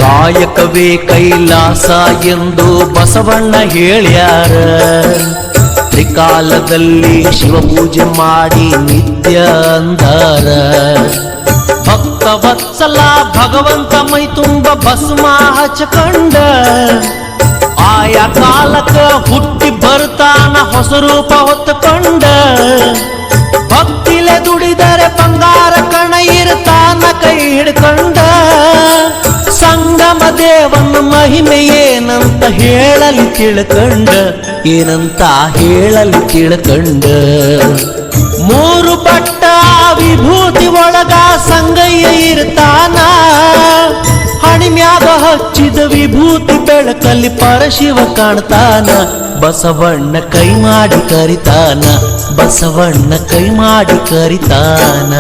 ಕಾಯಕವೇ ಕೈಲಾಸ ಎಂದು ಬಸವಣ್ಣ ಹೇಳ್ಯಾರ. ತ್ರಿಕಾಲದಲ್ಲಿ ಶಿವಪೂಜೆ ಮಾಡಿ ನಿತ್ಯ ಅಂದಾರ. ಭಕ್ತ ವತ್ಸಲ ಭಗವಂತ ಮೈ ತುಂಬ ಭಸ್ಮ ಹಚ್ಚಕೊಂಡ, ಆಯಾ ಕಾಲಕ್ಕ ಹುಟ್ಟಿ ಬರ್ತಾನ ಹೊಸ ರೂಪ ಹೊತ್ತುಕೊಂಡ. ಭಕ್ತಿಲೆ ದುಡಿದರೆ ಬಂಗಾರ ಕಣ ಇರ್ತಾನ ಕೈ ಹಿಡ್ಕೊಂಡ. ಸಂಗಮ ದೇವನ ಮಹಿಮೆ ಏನಂತ ಹೇಳಲಿ ತಿಳ್ಕಂಡ, ಏನಂತ ಹೇಳಲಿ ತಿಳ್ಕಂಡ. ಮೂರು ಪಟ್ಟ ವಿಭೂತಿ ಒಳಗ ಸಂಗಯ್ಯ ಇರ್ತಾನ. ಹಣಿಮ್ಯಾಗ ಹಚ್ಚಿದ ವಿಭೂತಿ ಬೆಳಕಲ್ಲಿ ಪರಶಿವ ಕಾಣ್ತಾನ. ಬಸವಣ್ಣ ಕೈ ಮಾಡಿ ಕರಿತಾನ, ಬಸವಣ್ಣ ಕೈ ಮಾಡಿ ಕರಿತಾನ.